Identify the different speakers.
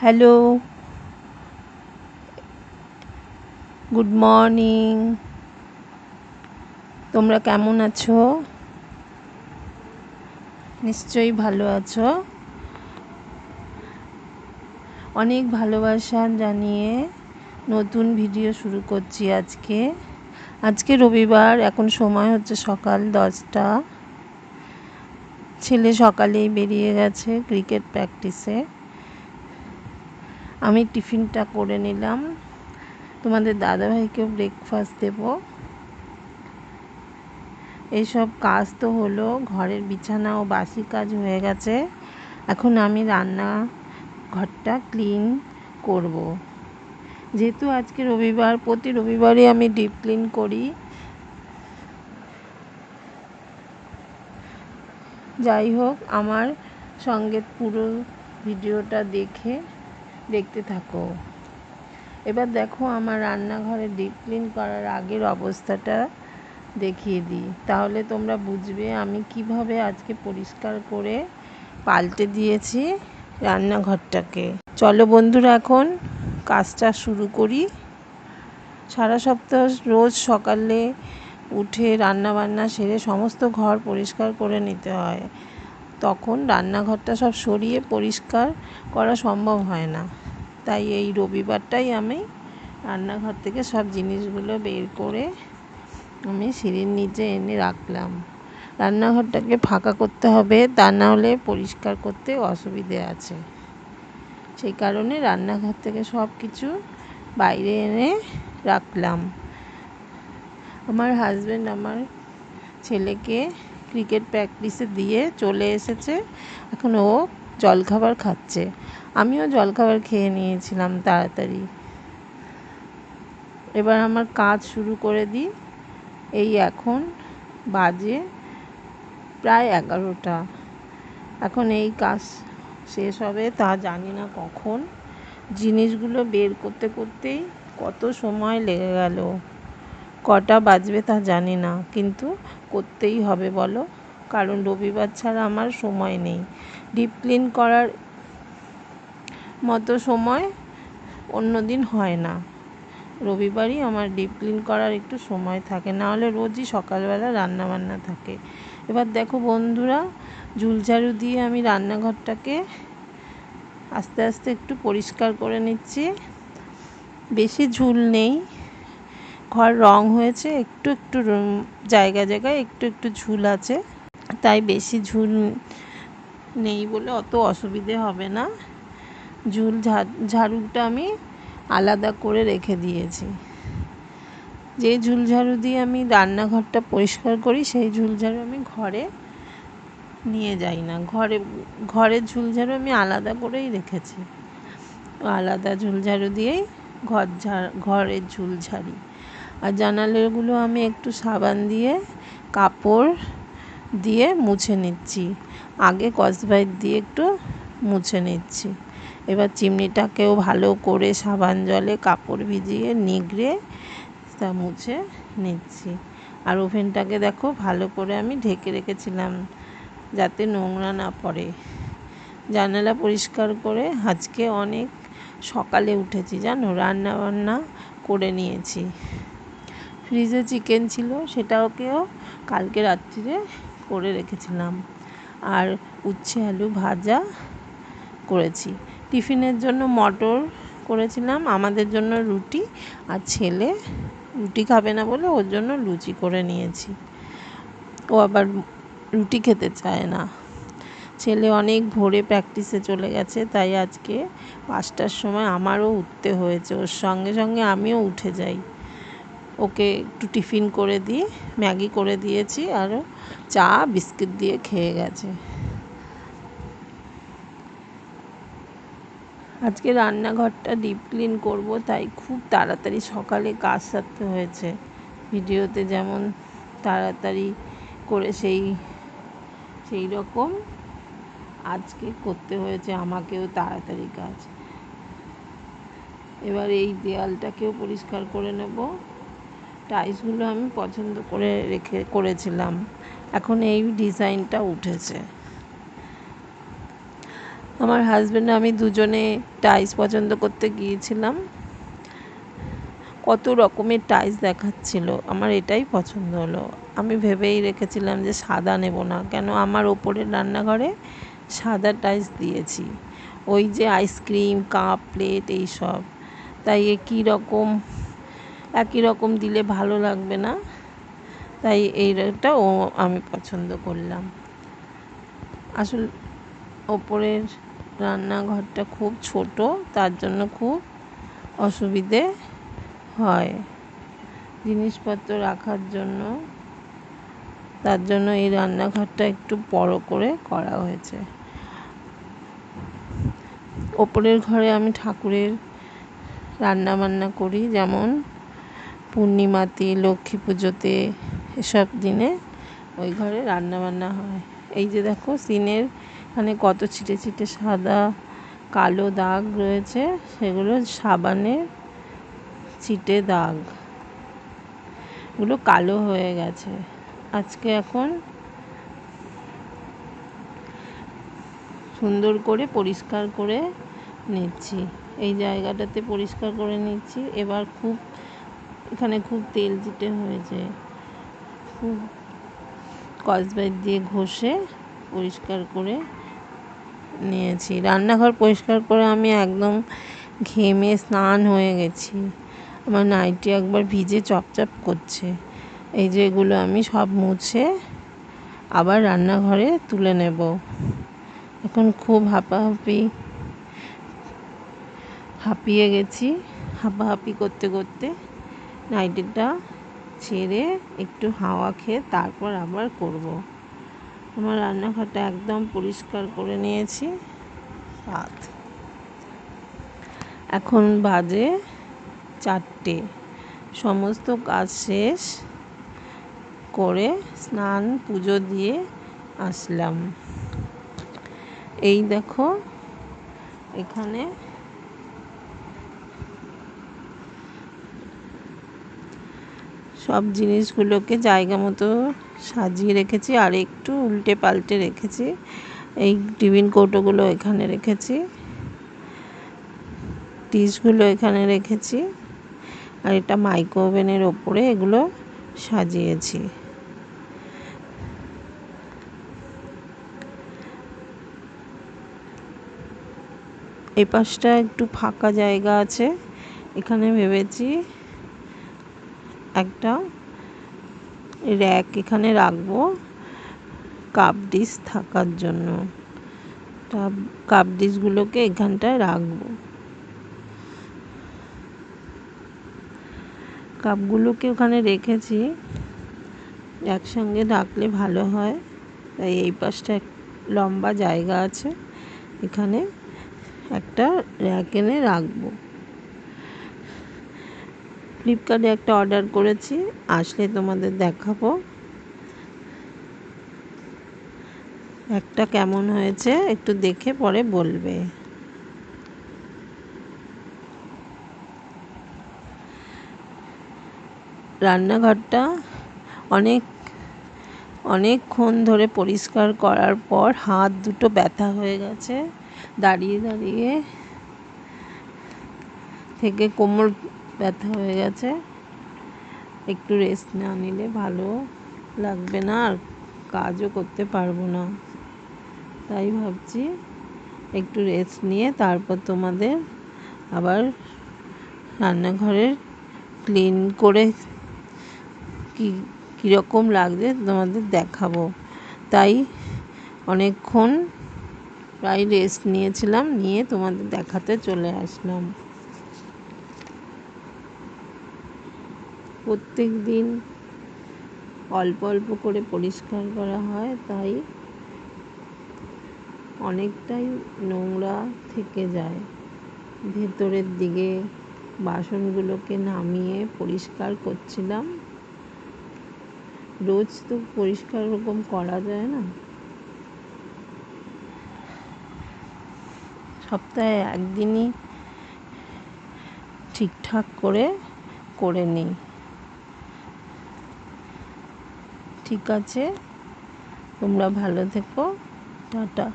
Speaker 1: Hello, good morning. তোমরা কেমন আছো? নিশ্চয়ই ভালো আছো। অনেক ভালোবাসা জানিয়ে নতুন ভিডিও শুরু করছি আজকে রবিবার। এখন সময় হচ্ছে সকাল 10টা। ছেলে সকালেই বেরিয়ে গেছে ক্রিকেট প্র্যাকটিসে। আমি টিফিনটা করে নিলাম, তোমাদের দাদাভাইকেও ব্রেকফাস্ট দেবো। এইসব কাজ তো হলো, ঘরের বিছানা ও বাসি কাজ হয়ে গেছে। এখন আমি রান্না ঘরটা ক্লিন করব। যেহেতু আজকে রবিবার, প্রতি রবিবারই আমি ডিপ ক্লিন করি। যাই হোক, আমার সঙ্গে পুরো ভিডিওটা দেখতে থাকো। এবার দেখো আমার রান্নাঘরে ডিপ ক্লিন করার আগের অবস্থাটা দেখিয়ে দিই, তাহলে তোমরা বুঝবে আমি কিভাবে আজকে পরিষ্কার করে পাল্টে দিয়েছি রান্নাঘরটাকে। চলো বন্ধুরা, এখন কাজটা শুরু করি। সারা সপ্তাহ রোজ সকালে উঠে রান্নাবান্না সেরে সমস্ত ঘর পরিষ্কার করে নিতে হয়, তখন রান্নাঘরটা সব সরিয়ে পরিষ্কার করা সম্ভব হয় না। তাই এই রবিবারটাই আমি রান্নাঘর থেকে সব জিনিসগুলো বের করে আমি সিঁড়ির নিচে এনে রাখলাম। রান্নাঘরটাকে ফাঁকা করতে হবে, তা না হলে পরিষ্কার করতে অসুবিধে আছে। সেই কারণে রান্নাঘর থেকে সব কিছু বাইরে এনে রাখলাম। আমার হাজব্যান্ড আমার ছেলেকে ক্রিকেট প্র্যাকটিসে দিয়ে চলে এসেছে। এখন ও জলখাবার খাচ্ছে, আমিও জলখাবার খেয়ে নিয়েছিলাম তাড়াতাড়ি। এবার আমার কাজ শুরু করে দিই। এই এখন বাজে প্রায় 11টা। এখন এই কাজ শেষ হবে তা জানি না কখন। জিনিসগুলো বের করতে করতেই কত সময় লেগে গেল, কটা বাজবে তা জানি না, কিন্তু করতেই হবে বলো, কারণ রবিবার ছাড়া আমার সময় নেই। ডিপ ক্লিন করার মতো সময় অন্য দিন হয় না, রবিবারই আমার ডিপ ক্লিন করার একটু সময় থাকে, না হলে রোজই সকালবেলা রান্নাবান্না থাকে। এবার দেখো বন্ধুরা, ঝুলঝাড়ু দিয়ে আমি রান্নাঘরটাকে আস্তে আস্তে একটু পরিষ্কার করে নিচ্ছি। বেশি ঝুল নেই, ঘর রং হয়েছে, একটু একটু জায়গায় জায়গায় একটু একটু ঝুল আছে, তাই বেশি ঝুল নেই বলে অত অসুবিধে হবে না। ঝাড়ুটা আমি আলাদা করে রেখে দিয়েছি। যে ঝুলঝাড়ু দিয়ে আমি রান্নাঘরটা পরিষ্কার করি সেই ঝুলঝাড়ু আমি ঘরে নিয়ে যাই না, ঘরের ঝুলঝাড়ু আমি আলাদা করেই রেখেছি। আলাদা ঝুলঝাড়ু দিয়েই ঘরের ঝুল ঝাড়ি। আর জানালাগুলো আমি একটু সাবান দিয়ে কাপড় দিয়ে মুছে নিচ্ছি, আগে স্কচব্রাইট দিয়ে একটু মুছে নিচ্ছি। এবার চিমনিটাকেও ভালো করে সাবান জলে কাপড় ভিজিয়ে নিগড়ে তা মুছে নিচ্ছি। আর ওভেনটাকে দেখো ভালো করে আমি ঢেকে রেখেছিলাম যাতে নোংরা না পড়ে। জানালা পরিষ্কার করে আজকে অনেক সকালে উঠেছি জানো, রান্নাবান্না করে নিয়েছি। ফ্রিজে চিকেন ছিল, সেটাকেও কালকে রাত্রিরে করে রেখেছিলাম। আর উচ্ছে আলু ভাজা করেছি। টিফিনের জন্য মটর করেছিলাম, আমাদের জন্য রুটি, আর ছেলে রুটি খাবে না বলে ওর জন্য লুচি করে নিয়েছি। ও আবার রুটি খেতে চায় না। ছেলে অনেক ভোরে প্র্যাকটিসে চলে গেছে, তাই আজকে 5টার সময় আমারও উঠতে হয়েছে, ওর সঙ্গে সঙ্গে আমিও উঠে যাই। ওকে একটু টিফিন করে দিই, ম্যাগি করে দিয়েছি, আর চা বিস্কিট দিয়ে খেয়ে গেছে। আজকে রান্নাঘরটা ডিপ ক্লিন করব, তাই খুব তাড়াতাড়ি সকালে কাজ সারতে হয়েছে। ভিডিওতে যেমন তাড়াতাড়ি করে সেই রকম আজকে করতে হয়েছে আমাকেও তাড়াতাড়ি কাজ। এবার এই দেয়ালটাকেও পরিষ্কার করে নেব। টাইলসগুলো আমি পছন্দ করে করেছিলাম, এখন এই ডিজাইনটা উঠেছে। আমার হাজব্যান্ড আমি দুজনে টাইলস পছন্দ করতে গিয়েছিলাম। কত রকমের টাইলস দেখাচ্ছিল, আমার এটাই পছন্দ হলো। আমি ভেবেই রেখেছিলাম যে সাদা নেব না, কেন আমার ওপরের রান্নাঘরে সাদা টাইলস দিয়েছি, ওই যে আইসক্রিম কাপ প্লেট এইসব, তাই একই রকম দিলে ভালো লাগবে না, তাই এইটা আমি পছন্দ করলাম। আসলে ওপরের রান্নাঘরটা খুব ছোট, তার জন্য খুব অসুবিধে হয় জিনিসপত্র রাখার জন্য, তার জন্য এই রান্নাঘরটা একটু বড় করে করা হয়েছে। ওপরের ঘরে আমি ঠাকুরের রান্না বান্না করি, যেমন পূর্ণিমাতে, লক্ষ্মী পুজোতে, এসব দিনে ওই ঘরে রান্না বান্না হয়। এই যে দেখো সিনের এখানে কত ছিটে ছিটে সাদা কালো দাগ রয়েছে, সেগুলো সাবানের ছিটে দাগ, এগুলো কালো হয়ে গেছে। আজকে এখন সুন্দর করে পরিষ্কার করে নিচ্ছি, এই জায়গাটাতে পরিষ্কার করে নিচ্ছি। এবার এখানে খুব তেল চিটে হয়েছে, খুব স্কচব্রাইট দিয়ে ঘষে পরিষ্কার করে নিয়েছি। রান্নাঘর পরিষ্কার করে আমি একদম ঘেমে স্নান হয়ে গেছি, আমার নাইটি একবার ভিজে চপচপ করছে। এই যে এগুলো আমি সব মুছে আবার রান্নাঘরে তুলে নেব। এখন খুব হাঁপিয়ে গেছি, হাঁপাহাঁপি করতে করতে নাইটিটা ছেড়ে একটু হাওয়া খেয়ে তারপর আবার করব। আমার রান্নাঘরটা একদম পরিষ্কার করে নিয়েছি। এখন বাজে 4টে, সমস্ত কাজ শেষ করে স্নান পুজো দিয়ে আসলাম। এই দেখো এখানে সব জিনিসগুলোকে জায়গা মতো সাজিয়ে রেখেছি, আর একটু উল্টে পাল্টে রেখেছি। এই টিফিন কৌটোগুলো এখানে রেখেছি, ডিশগুলো এখানে রেখেছি, আর এটা মাইক্রো ওভেনের ওপরে এগুলো সাজিয়েছি। এই পাশটা একটু ফাঁকা জায়গা আছে, এখানে ভেবেছি একটা র্যাক এখানে রাখবো কাপ ডিশ থাকার জন্য। কাপ ডিশগুলোকে এখানটায় রাখবো, কাপগুলোকে ওখানে রেখেছি, একসঙ্গে রাখলে ভালো হয়, তাই এই পাশটা লম্বা জায়গা আছে, এখানে একটা র্যাক এনে রাখবো। ফ্লিপকার্টে একটা অর্ডার করেছি, আসলে তোমাদের দেখাবো একটা কেমন হয়েছে, একটু দেখে পরে বলবে। রান্নাঘরটা অনেকক্ষণ ধরে পরিষ্কার করার পর হাত দুটো ব্যথা হয়ে গেছে, দাঁড়িয়ে দাঁড়িয়ে থেকে কোমর ব্যথা হয়ে গেছে। একটু রেস্ট না নিলে ভালো লাগবে না, আর কাজও করতে পারবো না, তাই ভাবছি একটু রেস্ট নিয়ে তারপর তোমাদের আবার রান্নাঘরের ক্লিন করে কীরকম লাগছে তোমাদের দেখাবো। তাই অনেকক্ষণ প্রায় রেস্ট নিয়েছিলাম, নিয়ে তোমাদের দেখাতে চলে আসলাম। প্রত্যেক দিন অল্প অল্প করে পরিষ্কার করা হয়, তাই অনেকটাই নোংরা থেকে যায়। ভেতরের দিকে বাসনগুলোকে নামিয়ে পরিষ্কার করছিলাম, রোজ তো পরিষ্কার ওরকম করা যায় না, সপ্তাহে একদিনই ঠিকঠাক করে নিই। ঠিক আছে, তোমরা ভালো থেকো, টাটা।